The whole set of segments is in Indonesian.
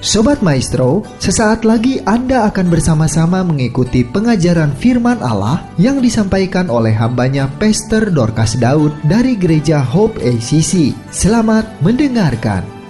Sobat Maestro, sesaat lagi Anda akan bersama-sama mengikuti pengajaran firman Allah yang disampaikan oleh hambanya Pastor Dorcas Daud dari Gereja Hope ACC. Selamat mendengarkan.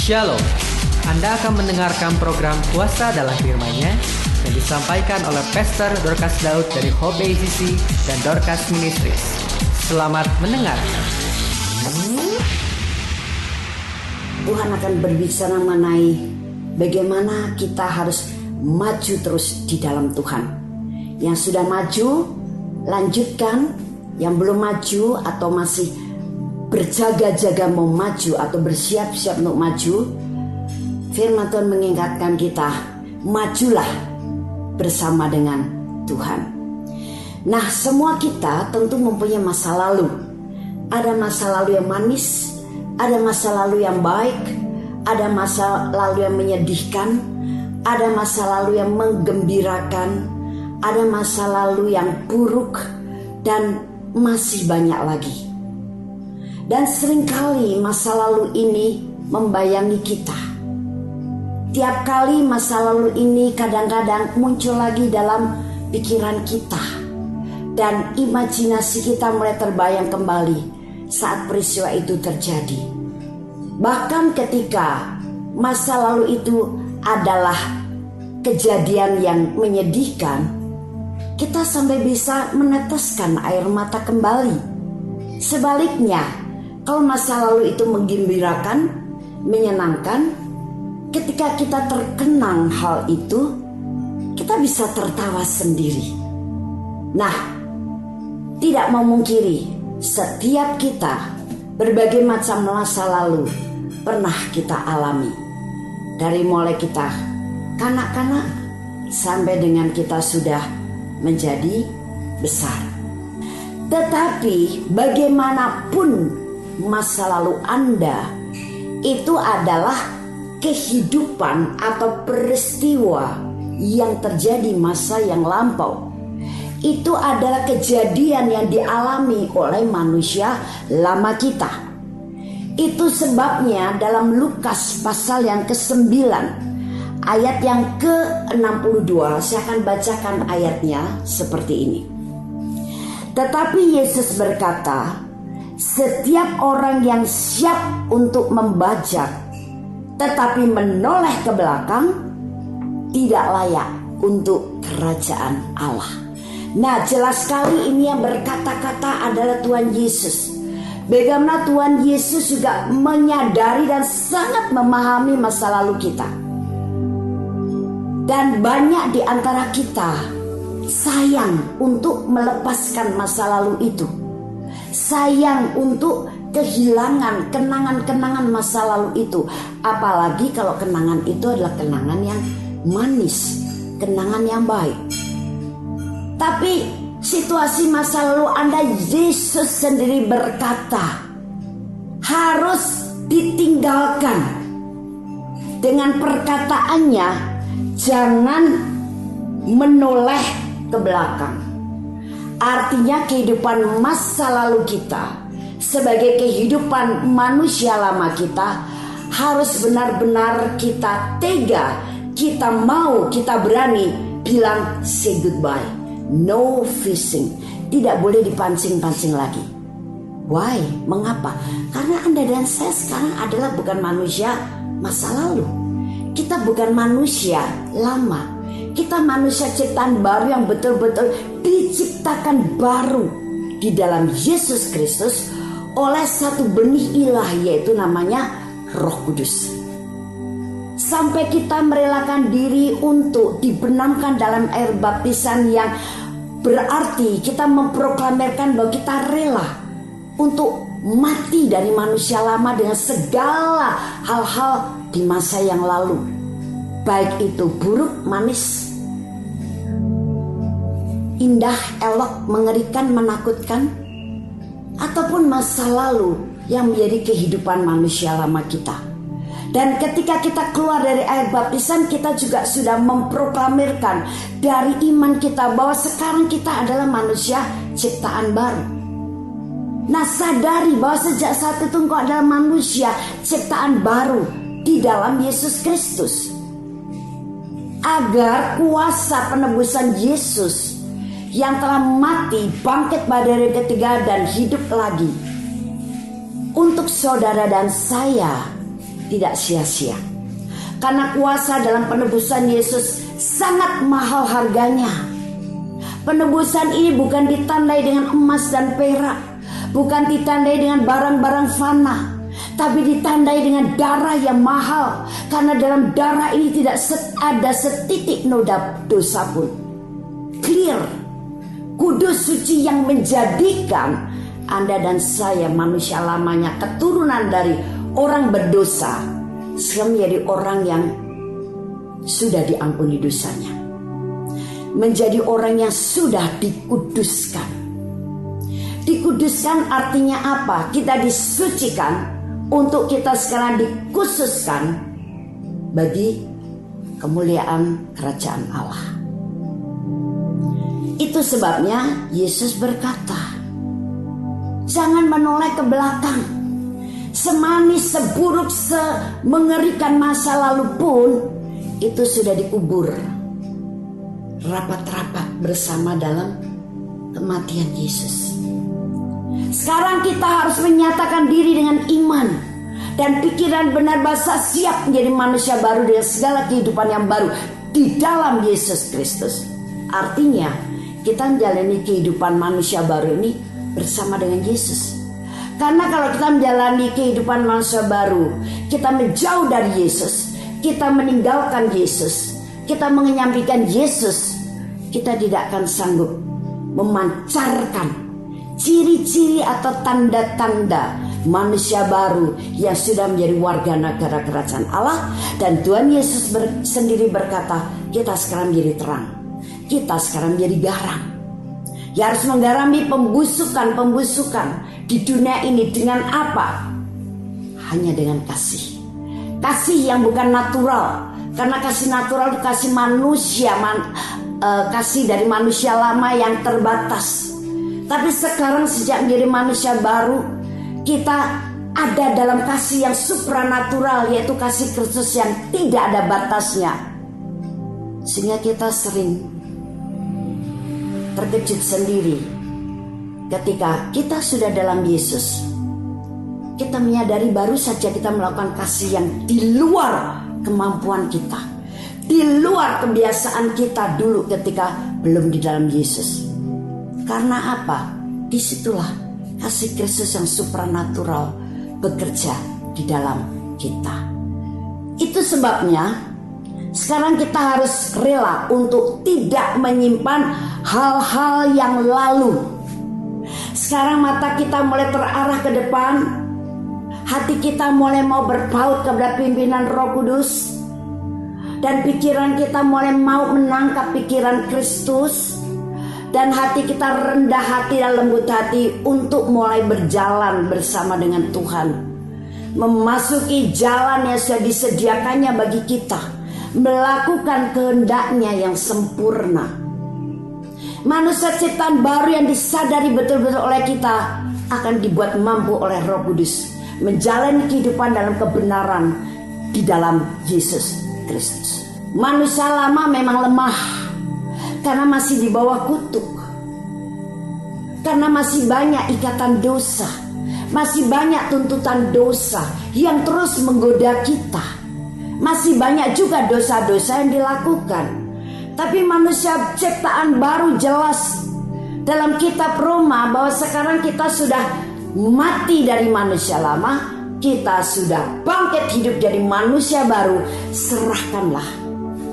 Shalom, Anda akan mendengarkan program Kuasa Dalam Firman-Nya yang disampaikan oleh Pastor Dorcas Daud dari Hope ACC dan Dorcas Ministries. Selamat mendengarkan. Tuhan akan berbicara mengenai bagaimana kita harus maju terus di dalam Tuhan. Yang sudah maju, lanjutkan. Yang belum maju atau masih berjaga-jaga mau maju atau bersiap-siap untuk maju, firman Tuhan mengingatkan kita, majulah bersama dengan Tuhan. Nah, semua kita tentu mempunyai masa lalu. Ada masa lalu yang manis, ada masa lalu yang baik, ada masa lalu yang menyedihkan, ada masa lalu yang menggembirakan, ada masa lalu yang buruk, dan masih banyak lagi. Dan seringkali masa lalu ini membayangi kita. Tiap kali masa lalu ini kadang-kadang muncul lagi dalam pikiran kita. Dan imajinasi kita mulai terbayang kembali saat peristiwa itu terjadi. Bahkan ketika masa lalu itu adalah kejadian yang menyedihkan, kita sampai bisa meneteskan air mata kembali. Sebaliknya, kalau masa lalu itu menggembirakan, menyenangkan, ketika kita terkenang hal itu, kita bisa tertawa sendiri. Nah, tidak memungkiri, setiap kita berbagai macam masa lalu pernah kita alami. Dari mulai kita kanak-kanak sampai dengan kita sudah menjadi besar. Tetapi bagaimanapun masa lalu Anda, itu adalah kehidupan atau peristiwa yang terjadi masa yang lampau. Itu adalah kejadian yang dialami oleh manusia lama kita. Itu sebabnya dalam Lukas pasal yang ke-9 ayat yang ke-62, saya akan bacakan ayatnya seperti ini. Tetapi Yesus berkata, setiap orang yang siap untuk membajak tetapi menoleh ke belakang tidak layak untuk kerajaan Allah. Nah, jelas sekali ini yang berkata-kata adalah Tuhan Yesus. Bagaimana Tuhan Yesus juga menyadari dan sangat memahami masa lalu kita. Dan banyak di antara kita sayang untuk melepaskan masa lalu itu. Sayang untuk kehilangan kenangan-kenangan masa lalu itu. Apalagi kalau kenangan itu adalah kenangan yang manis, kenangan yang baik. Tapi situasi masa lalu Anda, Yesus sendiri berkata, harus ditinggalkan. Dengan perkataannya, jangan menoleh ke belakang. Artinya kehidupan masa lalu kita sebagai kehidupan manusia lama kita harus benar-benar kita tega, kita mau, kita berani bilang say goodbye. No fishing, tidak boleh dipancing-pancing lagi. Why? Mengapa? Karena Anda dan saya sekarang adalah bukan manusia masa lalu. Kita bukan manusia lama. Kita manusia ciptaan baru yang betul-betul diciptakan baru di dalam Yesus Kristus oleh satu benih ilahi, yaitu namanya Roh Kudus. Sampai kita merelakan diri untuk dibenamkan dalam air baptisan, yang berarti kita memproklamirkan bahwa kita rela untuk mati dari manusia lama dengan segala hal-hal di masa yang lalu, baik itu buruk, manis, indah, elok, mengerikan, menakutkan, ataupun masa lalu yang menjadi kehidupan manusia lama kita. Dan ketika kita keluar dari air baptisan, kita juga sudah memproklamirkan dari iman kita bahwa sekarang kita adalah manusia ciptaan baru. Nah, sadari bahwa sejak saat itu engkau adalah manusia ciptaan baru di dalam Yesus Kristus. Agar kuasa penebusan Yesus yang telah mati, bangkit pada hari ketiga dan hidup lagi untuk saudara dan saya tidak sia-sia. Karena kuasa dalam penebusan Yesus sangat mahal harganya. Penebusan ini bukan ditandai dengan emas dan perak, bukan ditandai dengan barang-barang fana, tapi ditandai dengan darah yang mahal. Karena dalam darah ini tidak ada setitik noda dosa pun. Clear, kudus, suci, yang menjadikan Anda dan saya, manusia lamanya, keturunan dari orang berdosa, sekarang menjadi orang yang sudah diampuni dosanya, menjadi orang yang sudah dikuduskan. Dikuduskan artinya apa? Kita disucikan untuk kita sekarang dikhususkan bagi kemuliaan kerajaan Allah. Itu sebabnya Yesus berkata, jangan menoleh ke belakang. Semanis, seburuk, semengerikan masa lalu pun itu sudah dikubur rapat-rapat bersama dalam kematian Yesus. Sekarang kita harus menyatakan diri dengan iman dan pikiran benar, bahasa siap menjadi manusia baru dengan segala kehidupan yang baru di dalam Yesus Kristus. Artinya kita menjalani kehidupan manusia baru ini bersama dengan Yesus. Karena kalau kita menjalani kehidupan manusia baru, kita menjauh dari Yesus, kita meninggalkan Yesus, kita menyampaikan Yesus, kita tidak akan sanggup memancarkan ciri-ciri atau tanda-tanda manusia baru yang sudah menjadi warga negara kerajaan Allah. Dan Tuhan Yesus sendiri berkata, kita sekarang menjadi terang, kita sekarang menjadi garam. Ya, harus menggarami pembusukan di dunia ini dengan apa? Hanya dengan kasih. Kasih yang bukan natural. Karena kasih natural itu kasih manusia, kasih dari manusia lama yang terbatas. Tapi sekarang sejak menjadi manusia baru, kita ada dalam kasih yang supranatural, yaitu kasih Kristus yang tidak ada batasnya. Sehingga kita sering terkejut sendiri ketika kita sudah dalam Yesus. Kita menyadari baru saja kita melakukan kasih yang di luar kemampuan kita, di luar kebiasaan kita dulu ketika belum di dalam Yesus. Karena apa? Disitulah kasih Kristus yang supranatural bekerja di dalam kita. Itu sebabnya sekarang kita harus rela untuk tidak menyimpan hal-hal yang lalu. Sekarang mata kita mulai terarah ke depan, hati kita mulai mau berpaut kepada pimpinan Roh Kudus, dan pikiran kita mulai mau menangkap pikiran Kristus, dan hati kita rendah hati dan lembut hati untuk mulai berjalan bersama dengan Tuhan, memasuki jalan yang sudah disediakannya bagi kita, melakukan kehendaknya yang sempurna. Manusia ciptaan baru yang disadari betul-betul oleh kita akan dibuat mampu oleh Roh Kudus menjalani kehidupan dalam kebenaran di dalam Yesus Kristus. Manusia lama memang lemah karena masih di bawah kutuk, karena masih banyak ikatan dosa, masih banyak tuntutan dosa yang terus menggoda kita. Masih banyak juga dosa-dosa yang dilakukan. Tapi manusia ciptaan baru jelas dalam kitab Roma bahwa sekarang kita sudah mati dari manusia lama, kita sudah bangkit hidup jadi manusia baru. Serahkanlah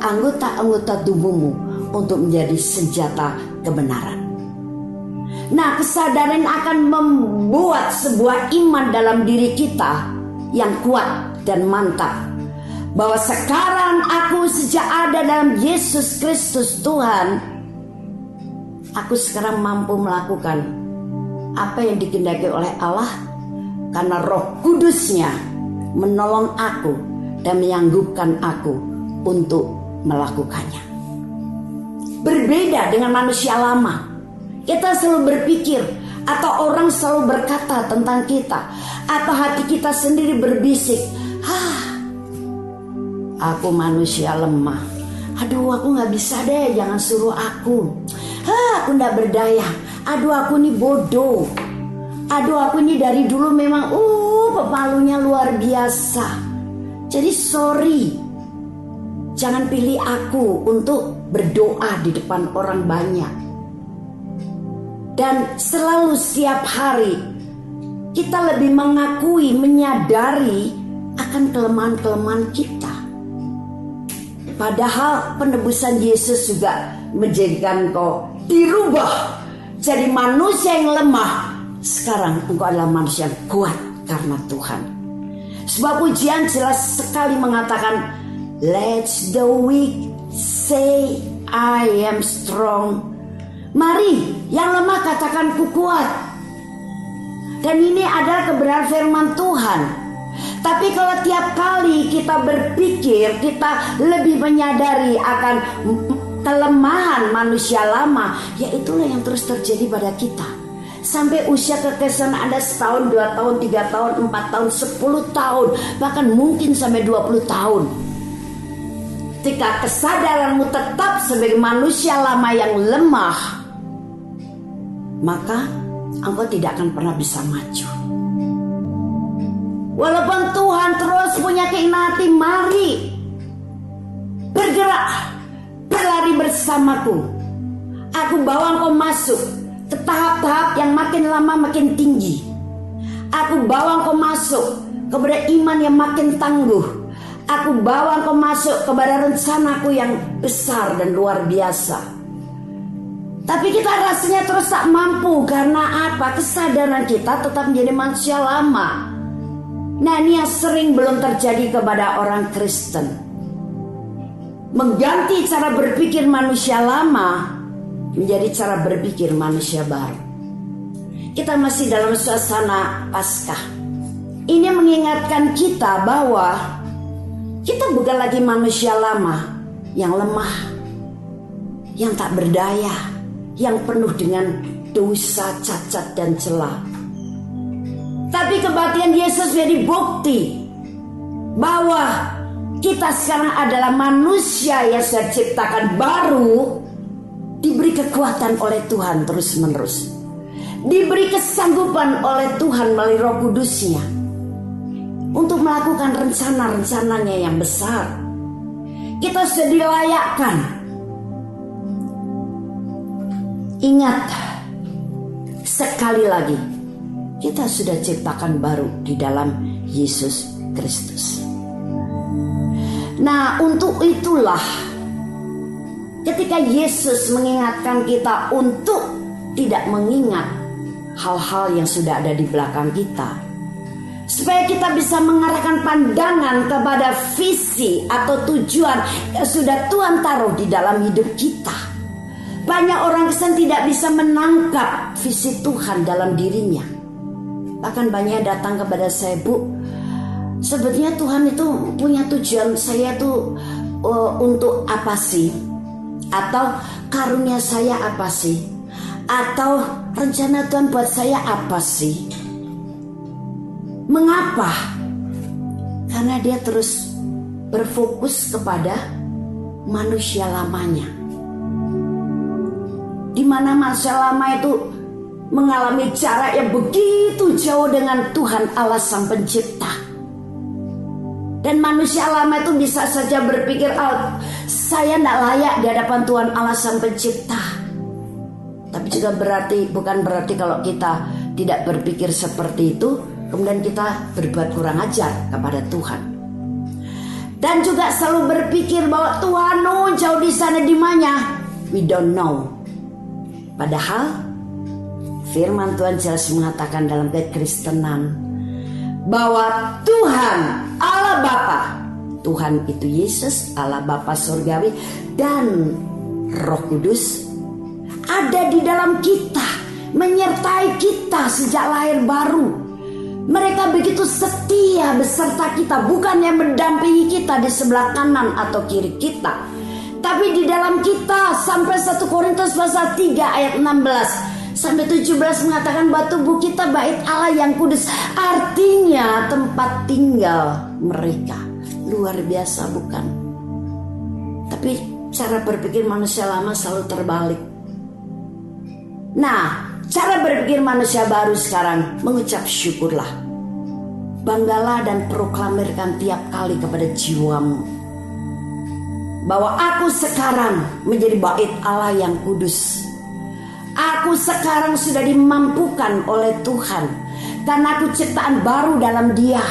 anggota-anggota tubuhmu untuk menjadi senjata kebenaran. Nah, kesadaran akan membuat sebuah iman dalam diri kita yang kuat dan mantap, bahwa sekarang aku sejak ada dalam Yesus Kristus Tuhan, aku sekarang mampu melakukan apa yang dikehendaki oleh Allah, karena Roh Kudusnya menolong aku dan menyanggupkan aku untuk melakukannya. Berbeda dengan manusia lama, kita selalu berpikir atau orang selalu berkata tentang kita, atau hati kita sendiri berbisik, aku manusia lemah. Aduh, aku gak bisa deh, jangan suruh aku. Aku gak berdaya. Aduh, aku ini bodoh. Aduh, aku ini dari dulu memang pemalunya luar biasa. Jadi sorry, jangan pilih aku untuk berdoa di depan orang banyak. Dan selalu setiap hari kita lebih mengakui, menyadari akan kelemahan-kelemahan kita. Padahal penebusan Yesus juga menjadikan kau dirubah jadi manusia yang lemah. Sekarang engkau adalah manusia yang kuat karena Tuhan. Sebab pujian jelas sekali mengatakan, let the weak say I am strong. Mari yang lemah katakan ku kuat. Dan ini adalah kebenaran firman Tuhan. Tapi kalau tiap kali kita berpikir, kita lebih menyadari akan kelemahan manusia lama, ya itulah yang terus terjadi pada kita. Sampai usia kekristenan Anda setahun, 2 tahun, 3 tahun, 4 tahun, 10 tahun, bahkan mungkin sampai 20 tahun. Ketika kesadaranmu tetap sebagai manusia lama yang lemah, maka engkau tidak akan pernah bisa maju. Walaupun Tuhan terus punya keinginan hati, mari bergerak, berlari bersamaku. Aku bawa engkau masuk ke tahap-tahap yang makin lama makin tinggi. Aku bawa engkau masuk kepada iman yang makin tangguh. Aku bawa engkau masuk kepada rencanaku yang besar dan luar biasa. Tapi kita rasanya terus tak mampu. Karena apa? Kesadaran kita tetap menjadi manusia lama. Nah, ini yang sering belum terjadi kepada orang Kristen. Mengganti cara berpikir manusia lama menjadi cara berpikir manusia baru. Kita masih dalam suasana Paskah. Ini mengingatkan kita bahwa kita bukan lagi manusia lama yang lemah, yang tak berdaya, yang penuh dengan dosa, cacat dan celah. Tapi kebaktian Yesus menjadi bukti bahwa kita sekarang adalah manusia yang sudah diciptakan baru, diberi kekuatan oleh Tuhan terus menerus, diberi kesanggupan oleh Tuhan melalui Roh Kudus-Nya untuk melakukan rencana-rencananya yang besar. Kita sudah dilayakkan. Ingat, sekali lagi, kita sudah ciptakan baru di dalam Yesus Kristus. Nah, untuk itulah ketika Yesus mengingatkan kita untuk tidak mengingat hal-hal yang sudah ada di belakang kita, supaya kita bisa mengarahkan pandangan kepada visi atau tujuan yang sudah Tuhan taruh di dalam hidup kita. Banyak orang Kristen tidak bisa menangkap visi Tuhan dalam dirinya. Bahkan banyak yang datang kepada saya, Bu, sebetulnya Tuhan itu punya tujuan saya tuh untuk apa sih? Atau karunia saya apa sih? Atau rencana Tuhan buat saya apa sih? Mengapa? Karena dia terus berfokus kepada manusia lamanya, di mana manusia lama itu mengalami jarak yang begitu jauh dengan Tuhan Allah Sang Pencipta. Dan manusia lama itu bisa saja berpikir, saya tidak layak di hadapan Tuhan Allah Sang Pencipta. Tapi juga bukan berarti kalau kita tidak berpikir seperti itu, kemudian kita berbuat kurang ajar kepada Tuhan. Dan juga selalu berpikir bahwa Tuhan jauh di sana di mana? We don't know. Padahal firman Tuhan jelas mengatakan dalam kekristenan bahwa Tuhan Allah Bapa, Tuhan itu Yesus, Allah Bapa surgawi, dan Roh Kudus ada di dalam kita, menyertai kita sejak lahir baru. Mereka begitu setia beserta kita, bukannya mendampingi kita di sebelah kanan atau kiri kita, tapi di dalam kita. Sampai 1 Korintus pasal 3 ayat 16 sampai 17 mengatakan bahwa tubuh kita bait Allah yang kudus, artinya tempat tinggal mereka. Luar biasa bukan? Tapi cara berpikir manusia lama selalu terbalik. Nah, cara berpikir manusia baru sekarang mengucap syukurlah. banggalah dan proklamirkan tiap kali kepada jiwamu bahwa aku sekarang menjadi bait Allah yang kudus. Aku sekarang sudah dimampukan oleh Tuhan karena aku ciptaan baru dalam Dia.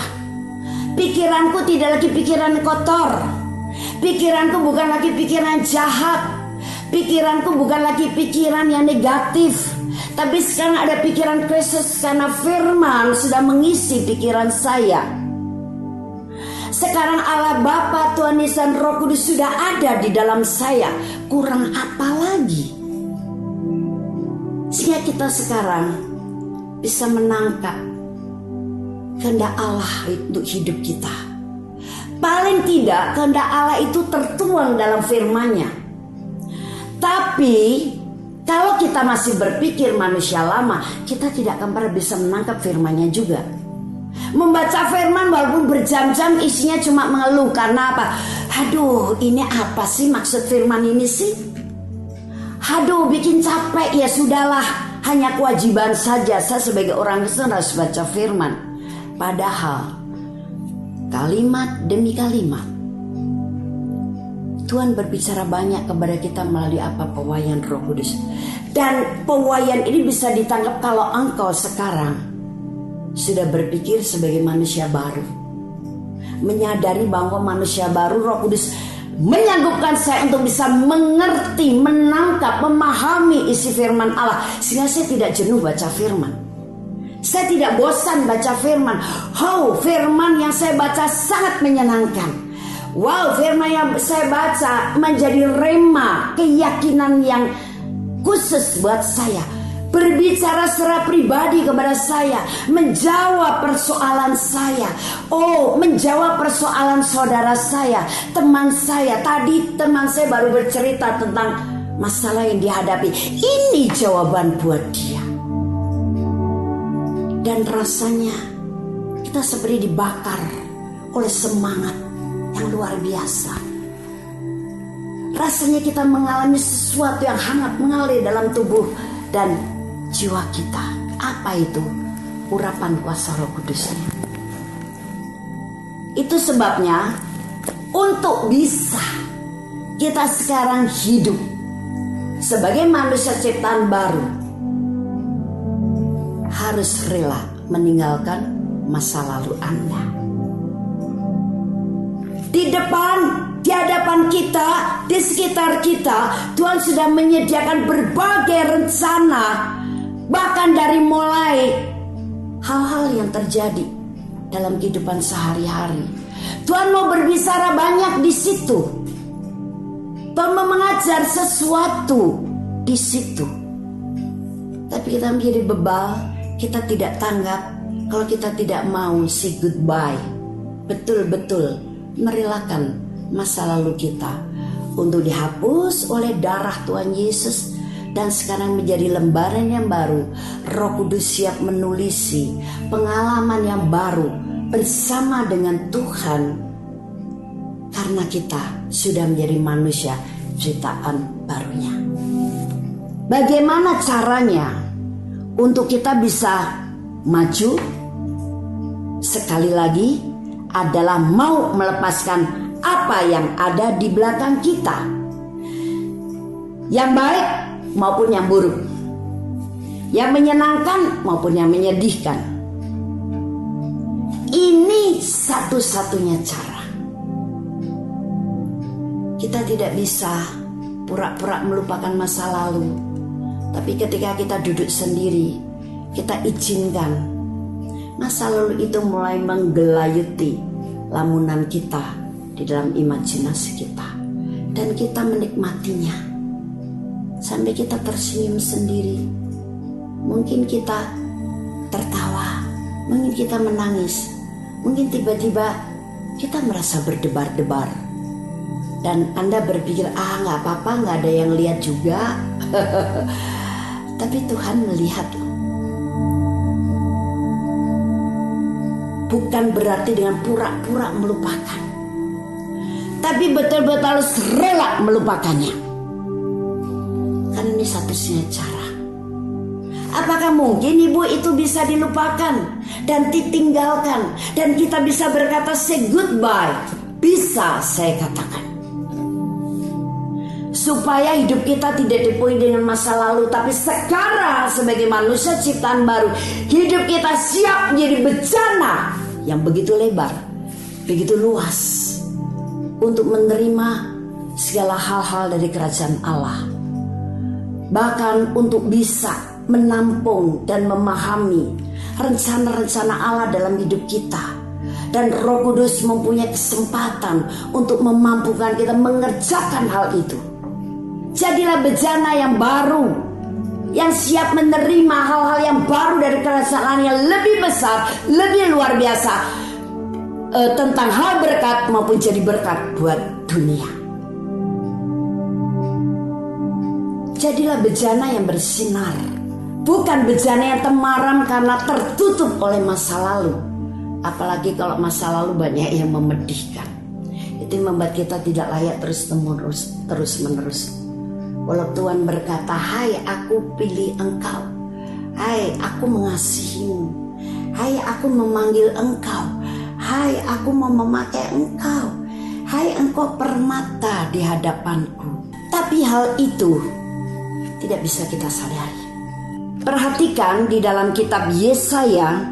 Pikiranku tidak lagi pikiran kotor. Pikiranku bukan lagi pikiran jahat. Pikiranku bukan lagi pikiran yang negatif. Tapi sekarang ada pikiran Kristus karena firman sudah mengisi pikiran saya. Sekarang Allah Bapa, Tuhan Yesus dan Roh Kudus sudah ada di dalam saya. Kurang apa lagi? Sehingga kita sekarang bisa menangkap kehendak Allah untuk hidup kita. Paling tidak kehendak Allah itu tertuang dalam firman-Nya. Tapi kalau kita masih berpikir manusia lama, kita tidak akan pernah bisa menangkap firman-Nya juga. Membaca firman walaupun berjam-jam isinya cuma mengeluh. Karena apa? Aduh, ini apa sih maksud firman ini sih? Aduh, bikin capek. Ya sudahlah, hanya kewajiban saja saya sebagai orang Kristen harus baca firman. Padahal kalimat demi kalimat Tuhan berbicara banyak kepada kita melalui apa? Pewahyuan Roh Kudus. Dan pewahyuan ini bisa ditangkap kalau engkau sekarang sudah berpikir sebagai manusia baru, menyadari bahwa manusia baru. Roh Kudus menyanggupkan saya untuk bisa mengerti, menangkap, memahami isi firman Allah, sehingga saya tidak jenuh baca firman. Saya tidak bosan baca firman. Firman yang saya baca sangat menyenangkan. Firman yang saya baca menjadi rema, keyakinan yang khusus buat saya. Berbicara secara pribadi kepada saya, menjawab persoalan saya. Menjawab persoalan saudara saya, teman saya. Tadi teman saya baru bercerita tentang masalah yang dihadapi. Ini jawaban buat dia. Dan rasanya kita seperti dibakar oleh semangat yang luar biasa. Rasanya kita mengalami sesuatu yang hangat mengalir dalam tubuh dan jiwa kita. Apa itu? Urapan kuasa Roh Kudusnya. Itu sebabnya untuk bisa kita sekarang hidup sebagai manusia ciptaan baru, harus rela meninggalkan masa lalu Anda. Di depan, di hadapan kita, di sekitar kita, Tuhan sudah menyediakan berbagai rencana. Bahkan dari mulai hal-hal yang terjadi dalam kehidupan sehari-hari, Tuhan mau berbicara banyak di situ. Tuhan mau mengajar sesuatu di situ. Tapi kita menjadi bebal, kita tidak tanggap kalau kita tidak mau say goodbye. Betul-betul merelakan masa lalu kita untuk dihapus oleh darah Tuhan Yesus. Dan sekarang menjadi lembaran yang baru. Roh Kudus siap menulisi pengalaman yang baru bersama dengan Tuhan, karena kita sudah menjadi manusia ciptaan barunya. Bagaimana caranya untuk kita bisa maju? Sekali lagi adalah mau melepaskan apa yang ada di belakang kita, yang baik maupun yang buruk, yang menyenangkan maupun yang menyedihkan. Ini satu-satunya cara. Kita tidak bisa pura-pura melupakan masa lalu. Tapi ketika kita duduk sendiri, kita izinkan masa lalu itu mulai menggelayuti lamunan kita di dalam imajinasi kita, dan kita menikmatinya sampai kita tersenyum sendiri. Mungkin kita tertawa, mungkin kita menangis, mungkin tiba-tiba kita merasa berdebar-debar. Dan Anda berpikir, gak apa-apa, gak ada yang lihat juga. Tapi Tuhan melihat. Bukan berarti dengan pura-pura melupakan, tapi betul-betul harus rela melupakannya. Karena ini satu-satunya cara. Apakah Apakah mungkin ibu itu bisa dilupakan dan ditinggalkan dan kita bisa berkata say goodbye? Bisa, saya katakan. Supaya hidup kita tidak dipenuhi dengan masa lalu, tapi sekarang sebagai manusia ciptaan baru, hidup kita siap menjadi bejana yang begitu lebar, begitu luas untuk menerima segala hal-hal dari kerajaan Allah. Bahkan untuk bisa menampung dan memahami rencana-rencana Allah dalam hidup kita. Dan Roh Kudus mempunyai kesempatan untuk memampukan kita mengerjakan hal itu. Jadilah bejana yang baru, yang siap menerima hal-hal yang baru dari kerajaan yang lebih besar, lebih luar biasa, tentang hal berkat maupun jadi berkat buat dunia. Jadilah bejana yang bersinar, bukan bejana yang temaram karena tertutup oleh masa lalu. Apalagi kalau masa lalu banyak yang memedihkan. Itu membuat kita tidak layak terus menerus. Walau Tuhan berkata, hai aku pilih engkau, hai aku mengasihimu, hai aku memanggil engkau, hai aku mau memakai engkau, hai engkau permata di hadapanku. Tapi hal itu tidak bisa kita sadari. Perhatikan di dalam kitab Yesaya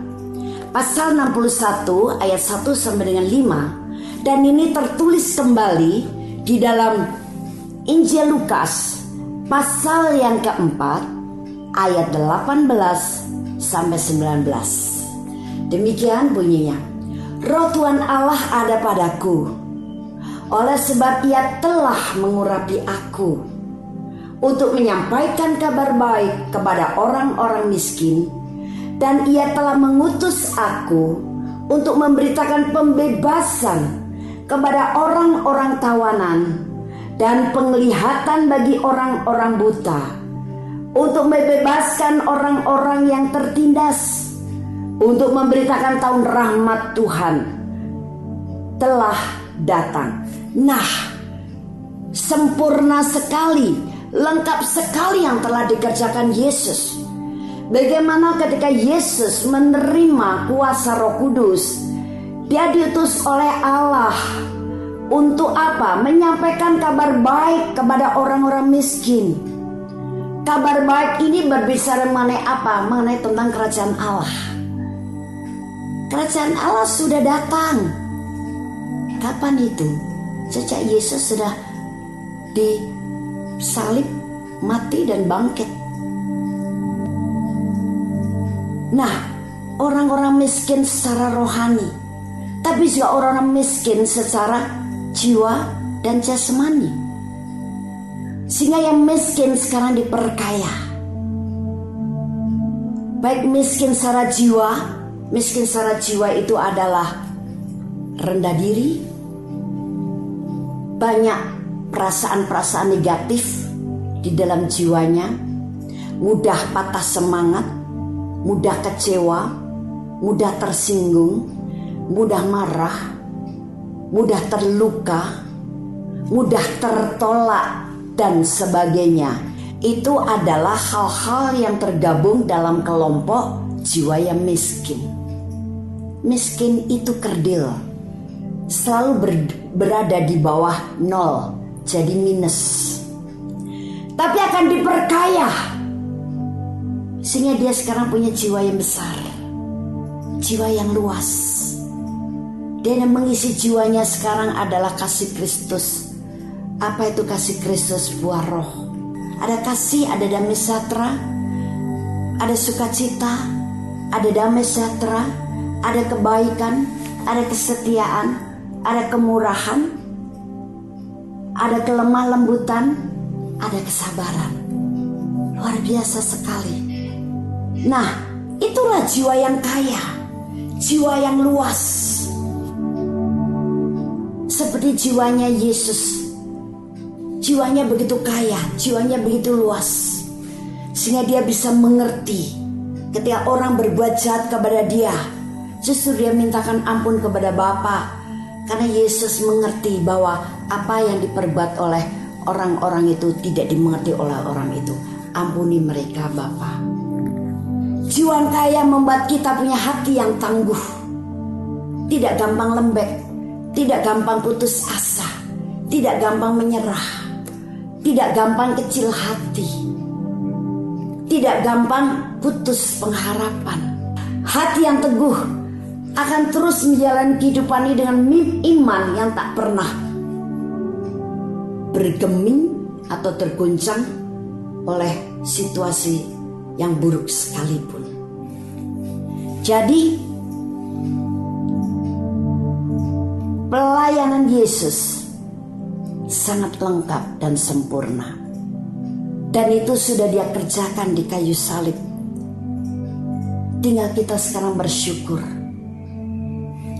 pasal 61 ayat 1 sampai dengan 5. Dan ini tertulis kembali di dalam Injil Lukas pasal yang keempat ayat 18 sampai 19. Demikian bunyinya. Roh Tuhan Allah ada padaku, oleh sebab Ia telah mengurapi aku untuk menyampaikan kabar baik kepada orang-orang miskin. Dan Ia telah mengutus aku untuk memberitakan pembebasan kepada orang-orang tawanan dan penglihatan bagi orang-orang buta, untuk membebaskan orang-orang yang tertindas, untuk memberitakan tahun rahmat Tuhan telah datang. Nah, sempurna sekali, lengkap sekali yang telah dikerjakan Yesus. Bagaimana ketika Yesus menerima kuasa Roh Kudus, Dia diutus oleh Allah untuk apa? Menyampaikan kabar baik kepada orang-orang miskin. Kabar baik ini berbicara mengenai apa? Mengenai tentang kerajaan Allah. Kerajaan Allah sudah datang. Kapan itu? Sejak Yesus sudah disalib, mati dan bangkit. Nah, orang-orang miskin secara rohani, tapi juga orang miskin secara jiwa dan jasmani. Sehingga yang miskin sekarang diperkaya. Baik miskin secara jiwa itu adalah rendah diri, banyak perasaan-perasaan negatif di dalam jiwanya, mudah patah semangat, mudah kecewa, mudah tersinggung, mudah marah, mudah terluka, mudah tertolak, dan sebagainya. Itu adalah hal-hal yang tergabung dalam kelompok jiwa yang miskin. Miskin itu kerdil, selalu berada di bawah 0, jadi minus. Tapi akan diperkaya, sehingga dia sekarang punya jiwa yang besar, jiwa yang luas. Dan yang mengisi jiwanya sekarang adalah kasih Kristus. Apa itu kasih Kristus? Buah roh. Ada kasih, ada damai sejahtera, ada sukacita, ada damai sejahtera, ada kebaikan, ada kesetiaan, ada kemurahan, ada kelemah lembutan, ada kesabaran. Luar biasa sekali. Nah, itulah jiwa yang kaya, jiwa yang luas. Seperti jiwanya Yesus. Jiwanya begitu kaya, jiwanya begitu luas, sehingga dia bisa mengerti ketika orang berbuat jahat kepada dia, justru dia mintakan ampun kepada Bapa. Karena Yesus mengerti bahwa apa yang diperbuat oleh orang-orang itu tidak dimengerti oleh orang itu. Ampuni mereka Bapa. Jiwa kaya membuat kita punya hati yang tangguh, tidak gampang lembek, tidak gampang putus asa, tidak gampang menyerah, tidak gampang kecil hati, tidak gampang putus pengharapan. Hati yang teguh akan terus menjalani kehidupan ini dengan iman yang tak pernah bergeming atau terguncang oleh situasi yang buruk sekalipun. Jadi pelayanan Yesus sangat lengkap dan sempurna, dan itu sudah Dia kerjakan di kayu salib. Tinggal kita sekarang bersyukur.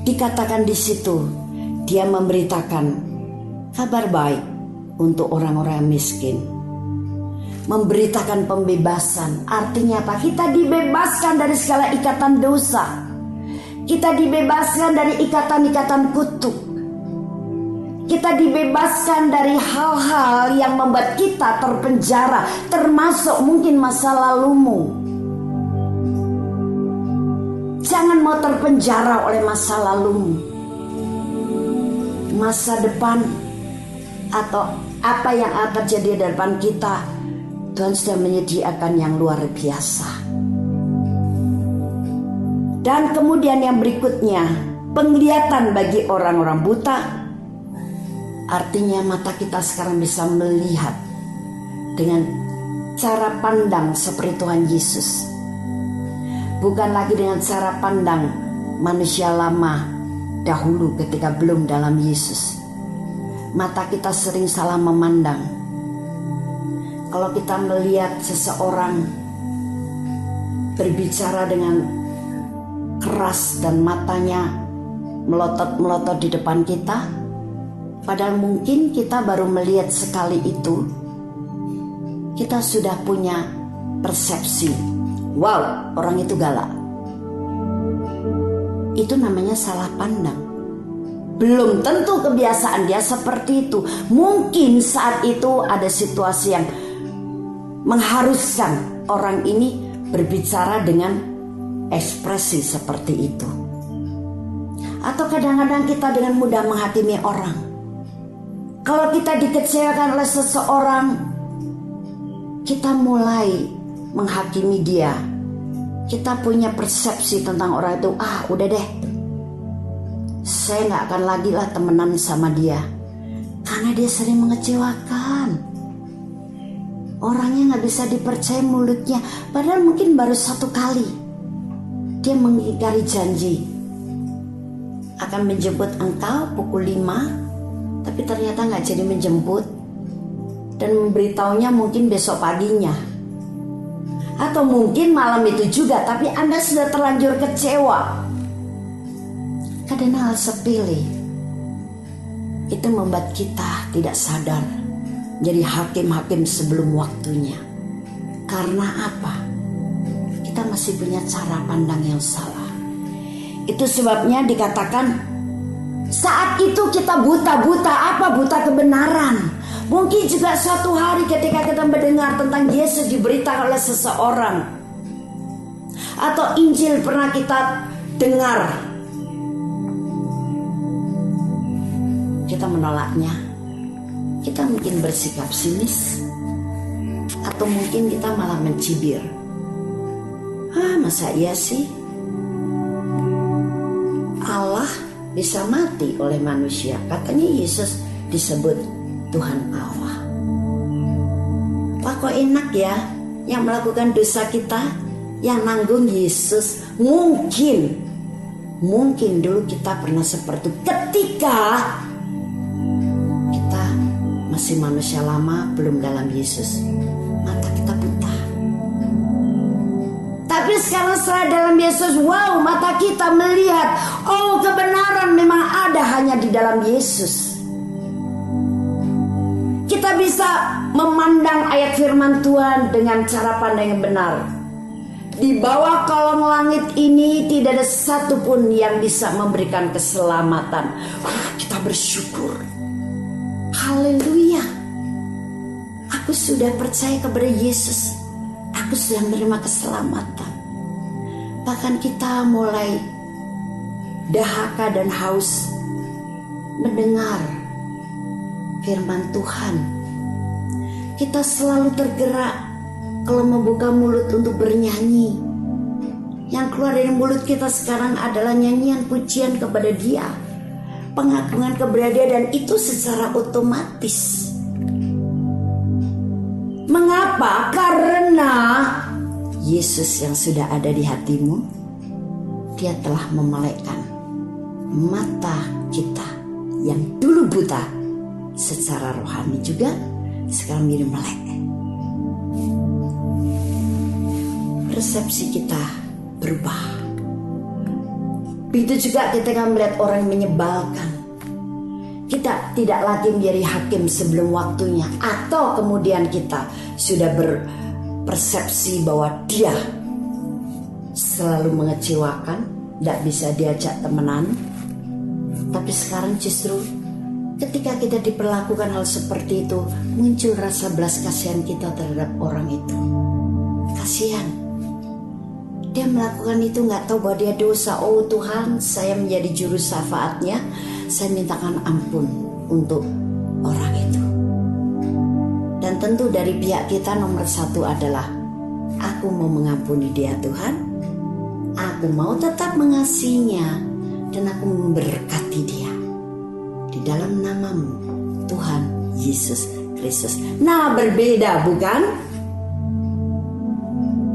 Dikatakan di situ, Dia memberitakan kabar baik untuk orang-orang yang miskin, memberitakan pembebasan. Artinya apa? Kita dibebaskan dari segala ikatan dosa, kita dibebaskan dari ikatan-ikatan kutuk, kita dibebaskan dari hal-hal yang membuat kita terpenjara, termasuk mungkin masa lalumu. Jangan mau terpenjara oleh masa lalumu. Masa depan atau apa yang akan terjadi di depan kita, Tuhan sudah menyediakan yang luar biasa. Dan kemudian yang berikutnya, penglihatan bagi orang-orang buta. Artinya mata kita sekarang bisa melihat dengan cara pandang seperti Tuhan Yesus. Bukan lagi dengan cara pandang manusia lama dahulu ketika belum dalam Yesus. Mata kita sering salah memandang. Kalau kita melihat seseorang berbicara dengan keras dan matanya melotot-melotot di depan kita, padahal mungkin kita baru melihat sekali itu, kita sudah punya persepsi, wow, orang itu galak. Itu namanya salah pandang. Belum tentu kebiasaan dia seperti itu. Mungkin saat itu ada situasi yang mengharuskan orang ini berbicara dengan ekspresi seperti itu. Atau kadang-kadang kita dengan mudah menghakimi orang. Kalau kita dikecewakan oleh seseorang, kita mulai menghakimi dia. Kita punya persepsi tentang orang itu, udah deh, saya gak akan lagi lah temenan sama dia, karena dia sering mengecewakan. Orangnya gak bisa dipercaya mulutnya, padahal mungkin baru satu kali dia mengingkari janji akan menjemput engkau pukul 5, tapi ternyata gak jadi menjemput, dan memberitahunya mungkin besok paginya, atau mungkin malam itu juga, tapi Anda sudah terlanjur kecewa. Kadang hal sepele itu membuat kita tidak sadar jadi hakim-hakim sebelum waktunya. Karena apa? Kita masih punya cara pandang yang salah. Itu sebabnya dikatakan saat itu kita buta-buta. Apa buta kebenaran? Mungkin juga suatu hari ketika kita mendengar tentang Yesus diberitakan oleh seseorang, atau Injil pernah kita dengar, kita menolaknya. Kita mungkin bersikap sinis, atau mungkin kita malah mencibir. Masa iya sih Allah bisa mati oleh manusia? Katanya Yesus disebut Tuhan Allah. Wah, kok enak ya, yang melakukan dosa kita, yang nanggung Yesus. Mungkin dulu kita pernah seperti itu ketika kita masih manusia lama, belum dalam Yesus. Mata kita buta. Tapi sekarang setelah dalam Yesus, wow, mata kita melihat, oh, kebenaran memang ada hanya di dalam Yesus. Kita bisa memandang ayat firman Tuhan dengan cara pandang yang benar. Di bawah kolong langit ini tidak ada satupun yang bisa memberikan keselamatan. Kita bersyukur. Haleluya. Aku sudah percaya kepada Yesus. Aku sudah menerima keselamatan. bahkan kita mulai dahaka dan haus mendengar firman Tuhan. Kita selalu tergerak kalau membuka mulut untuk bernyanyi. Yang keluar dari mulut kita sekarang adalah nyanyian pujian kepada Dia, pengagungan kepada Dia, dan itu secara otomatis. Mengapa? Karena Yesus yang sudah ada di hatimu, Dia telah memelekkan mata kita yang dulu buta secara rohani juga sekarang menjadi melek. Persepsi kita berubah. Begitu juga ketika melihat orang yang menyebalkan. Kita tidak lagi menjadi hakim sebelum waktunya, atau kemudian kita sudah berpersepsi bahwa dia selalu mengecewakan, tidak bisa diajak temenan. Tapi sekarang justru ketika kita diperlakukan hal seperti itu, muncul rasa belas kasihan kita terhadap orang itu. Kasihan. Dia melakukan itu nggak tahu bahwa dia dosa. Oh Tuhan, saya menjadi juru syafaatnya. Saya mintakan ampun untuk orang itu. Dan tentu dari pihak kita nomor satu adalah, aku mau mengampuni dia Tuhan. Aku mau tetap mengasihinya. Dan aku memberkati dia. Di dalam namamu Tuhan Yesus Kristus. Nah, berbeda bukan?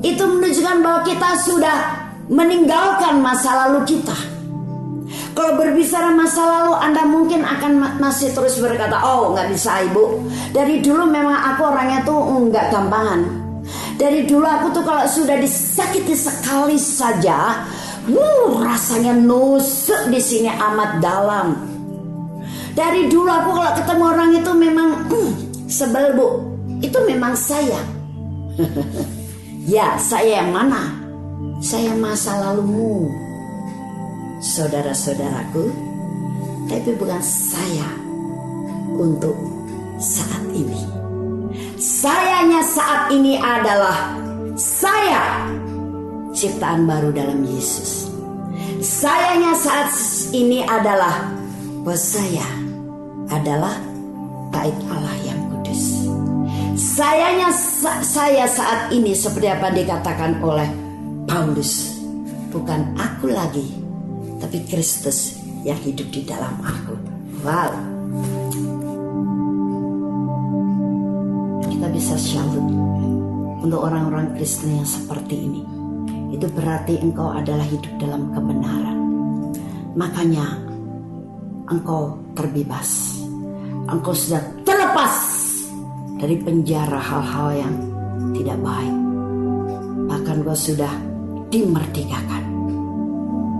Itu menunjukkan bahwa kita sudah meninggalkan masa lalu kita. Kalau berbicara masa lalu, Anda mungkin akan masih terus berkata, oh nggak bisa ibu, dari dulu memang aku orangnya tuh nggak gampangan. Dari dulu aku tuh kalau sudah disakiti sekali saja, rasanya nusuk di sini amat dalam. Dari dulu aku kalau ketemu orang itu memang sebel bu, itu memang saya. Ya, saya yang mana? Saya masa lalumu, saudara-saudaraku. Tapi bukan saya untuk saat ini. Sayanya saat ini adalah saya, ciptaan baru dalam Yesus. Sayanya saat ini adalah bahwa saya adalah bait Allah yang kudus. Sayanya saya saat ini seperti apa dikatakan oleh Paulus, bukan aku lagi, tapi Kristus yang hidup di dalam aku. Wow. Kita bisa syalut untuk orang-orang Kristen yang seperti ini. Itu berarti engkau adalah hidup dalam kebenaran. Makanya engkau terbebas. Engkau sudah terlepas dari penjara hal-hal yang tidak baik. Bahkan kau sudah dimerdekakan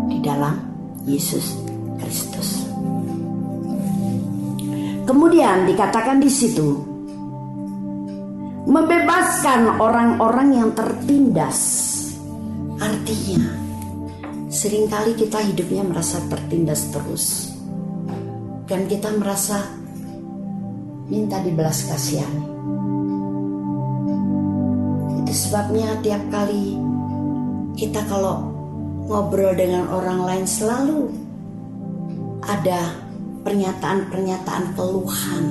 di dalam Yesus Kristus. Kemudian dikatakan di situ, membebaskan orang-orang yang tertindas. Artinya, seringkali kita hidupnya merasa tertindas terus, dan kita merasa minta dibelas kasihani. Itu sebabnya tiap kali kita kalau ngobrol dengan orang lain selalu ada pernyataan-pernyataan keluhan.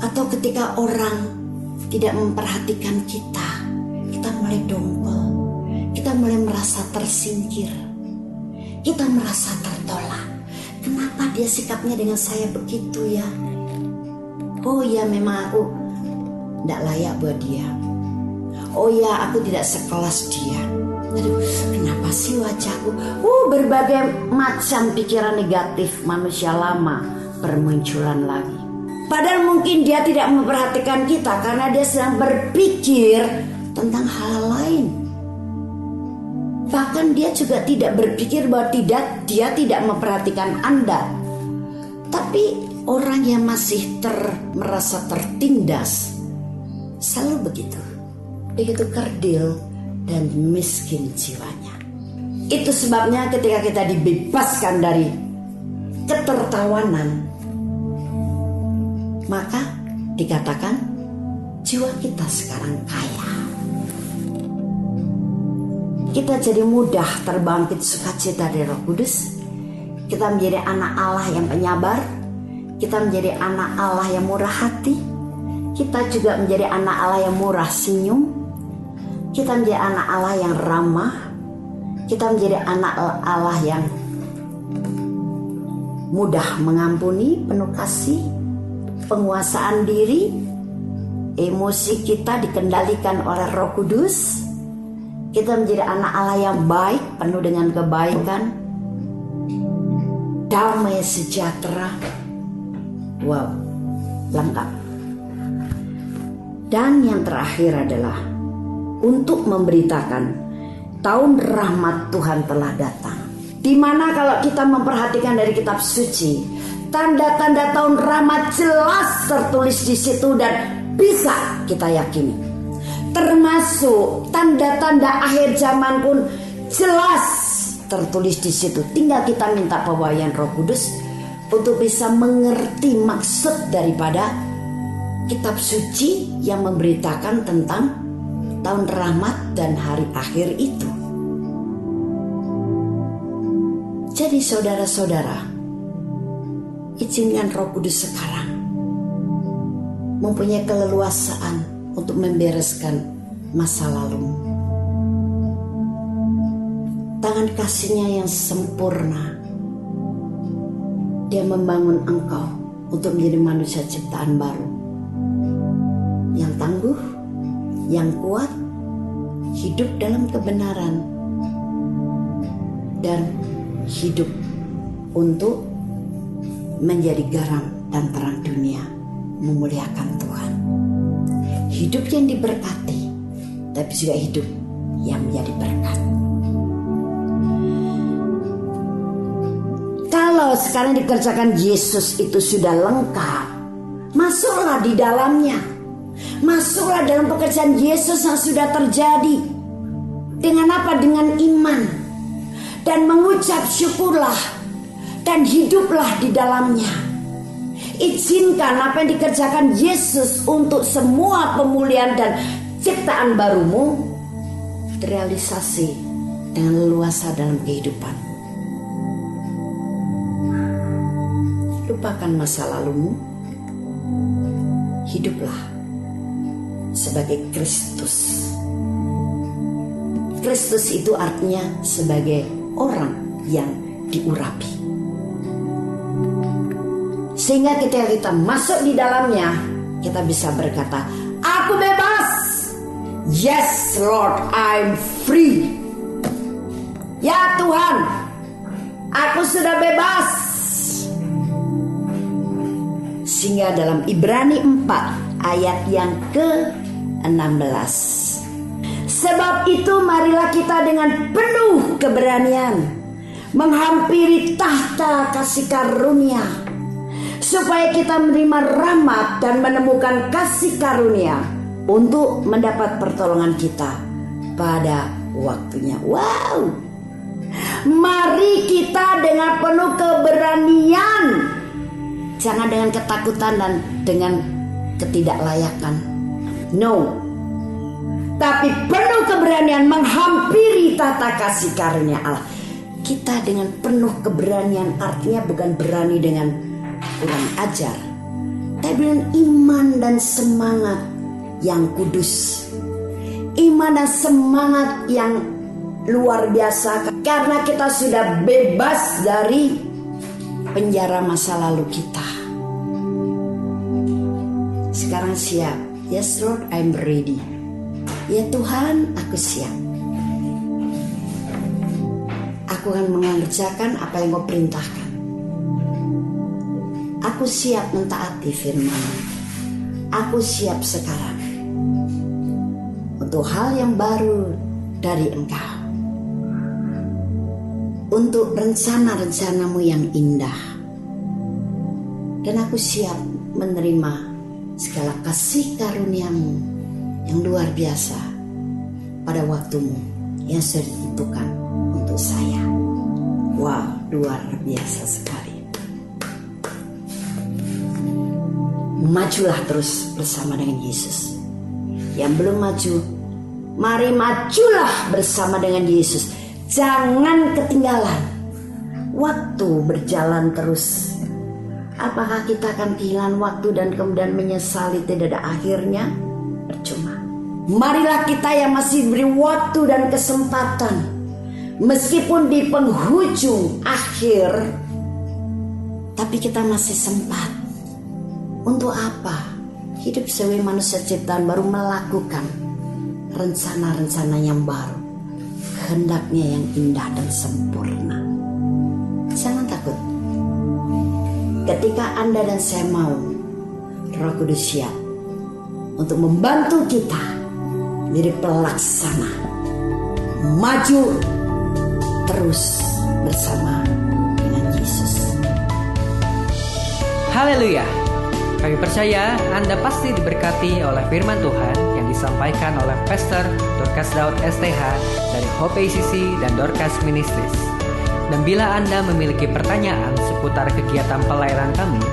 Atau ketika orang tidak memperhatikan kita, kita mulai dongkol, kita mulai merasa tersingkir, kita merasa tertolak. Kenapa dia sikapnya dengan saya begitu ya? Oh ya, memang aku tidak layak buat dia. Oh ya, aku tidak sekelas dia. Aduh, kenapa sih wajahku? Berbagai macam pikiran negatif manusia lama bermunculan lagi. Padahal mungkin dia tidak memperhatikan kita karena dia sedang berpikir tentang hal lain. Bahkan dia juga tidak berpikir bahwa dia tidak memperhatikan Anda. Tapi orang yang masih merasa tertindas selalu begitu. Begitu kerdil dan miskin jiwanya. Itu sebabnya ketika kita dibebaskan dari ketertawanan, maka dikatakan jiwa kita sekarang kaya. kita jadi mudah terbangkit sukacita dari Roh Kudus. Kita menjadi anak Allah yang penyabar. Kita menjadi anak Allah yang murah hati. Kita juga menjadi anak Allah yang murah senyum. Kita menjadi anak Allah yang ramah. Kita menjadi anak Allah yang mudah mengampuni, penuh kasih, penguasaan diri. Emosi kita dikendalikan oleh Roh Kudus. Kita menjadi anak Allah yang baik, penuh dengan kebaikan, damai sejahtera. Wow, lengkap. Dan yang terakhir adalah untuk memberitakan tahun rahmat Tuhan telah datang. Dimana kalau kita memperhatikan dari kitab suci, tanda-tanda tahun rahmat jelas tertulis di situ dan bisa kita yakini. Termasuk tanda-tanda akhir zaman pun jelas tertulis di situ. Tinggal kita minta pewahyuan Roh Kudus untuk bisa mengerti maksud daripada kitab suci yang memberitakan tentang tahun rahmat dan hari akhir itu. Jadi saudara-saudara, izinkan Roh Kudus sekarang mempunyai keleluasaan untuk membereskan masa lalu. Tangan kasih-Nya yang sempurna, Dia membangun engkau untuk menjadi manusia ciptaan baru, yang tangguh, yang kuat, hidup dalam kebenaran, dan hidup untuk menjadi garam dan terang dunia, memuliakan Tuhan. Hidup yang diberkati, tapi juga hidup yang menjadi berkat. Kalau sekarang dikerjakan Yesus itu sudah lengkap, masuklah di dalamnya. Masuklah dalam pekerjaan Yesus yang sudah terjadi. Dengan apa? Dengan iman. Dan mengucap syukurlah. Dan hiduplah di dalamnya. Izinkan apa yang dikerjakan Yesus untuk semua pemulihan dan ciptaan barumu terrealisasi dengan leluasa dalam kehidupan. Lupakan masa lalumu. Hiduplah sebagai Kristus. Kristus itu artinya sebagai orang yang diurapi. Sehingga ketika kita masuk di dalamnya, kita bisa berkata, aku bebas. Yes Lord, I'm free. Ya Tuhan, aku sudah bebas. Sehingga dalam Ibrani 4 ayat yang ke-16. Sebab itu marilah kita dengan penuh keberanian menghampiri tahta kasih karunia, supaya kita menerima rahmat dan menemukan kasih karunia untuk mendapat pertolongan kita pada waktunya. Wow. Mari kita dengan penuh keberanian, jangan dengan ketakutan dan dengan ketidaklayakan. No. Tapi penuh keberanian menghampiri tahta kasih karunia Allah. Kita dengan penuh keberanian artinya bukan berani dengan kurang ajar, tapi dengan iman dan semangat yang kudus. Iman dan semangat yang luar biasa. Karena kita sudah bebas dari penjara masa lalu kita. Sekarang siap. Yes Lord, I'm ready. Ya Tuhan, aku siap. Aku akan mengerjakan apa yang Kau perintahkan. Aku siap mentaati firman. Aku siap sekarang untuk hal yang baru dari Engkau, untuk rencana-rencanamu yang indah. Dan aku siap menerima segala kasih karuniamu yang luar biasa pada waktumu yang sudah ditentukan untuk saya. Wow, luar biasa sekali. Majulah terus bersama dengan Yesus. Yang belum maju, Mari majulah bersama dengan Yesus. Jangan ketinggalan. Waktu berjalan terus. Apakah kita akan kehilangan waktu dan kemudian menyesali tidak ada akhirnya? Percuma. Marilah kita yang masih diberi waktu dan kesempatan, meskipun di penghujung akhir, tapi kita masih sempat. Untuk apa? Hidup sebagai manusia ciptaan baru, melakukan rencana-rencana yang baru, kehendaknya yang indah dan sempurna. Jangan takut. Ketika Anda dan saya mau, Roh Kudus siap untuk membantu kita menjadi pelaksana, maju terus bersama dengan Yesus. Haleluya. Kami percaya Anda pasti diberkati oleh firman Tuhan yang disampaikan oleh Pastor Dorcas Daud STH dari Hope ACC dan Dorcas Ministries. Dan bila Anda memiliki pertanyaan seputar kegiatan pelayanan kami,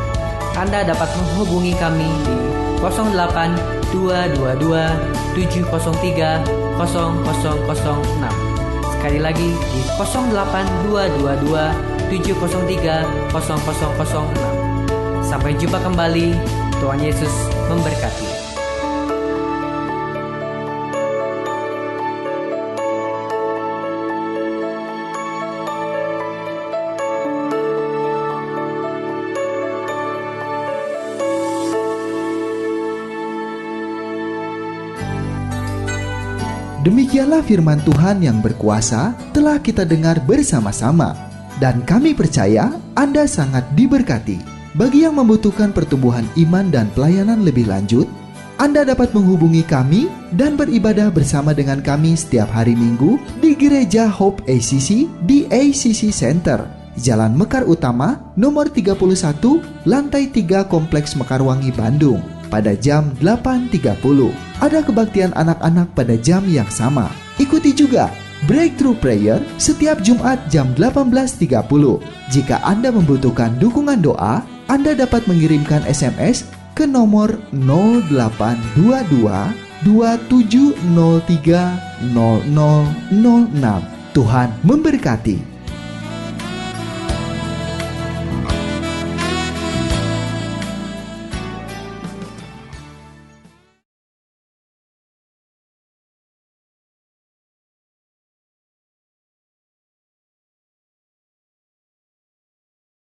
Anda dapat menghubungi kami di 08 222 703 0006. Sekali lagi di 08 222 703 0006. Sampai jumpa kembali. Tuhan Yesus memberkati. Demikianlah firman Tuhan yang berkuasa telah kita dengar bersama-sama. Dan kami percaya Anda sangat diberkati. Bagi yang membutuhkan pertumbuhan iman dan pelayanan lebih lanjut, Anda dapat menghubungi kami dan beribadah bersama dengan kami setiap hari Minggu di Gereja Hope ACC di ACC Center, Jalan Mekar Utama, nomor 31, lantai 3 Kompleks Mekarwangi, Bandung, pada jam 8.30. Ada kebaktian anak-anak pada jam yang sama. Ikuti juga Breakthrough Prayer setiap Jumat jam 18.30. Jika Anda membutuhkan dukungan doa, Anda dapat mengirimkan SMS ke nomor 0822 2703 0006. Tuhan memberkati.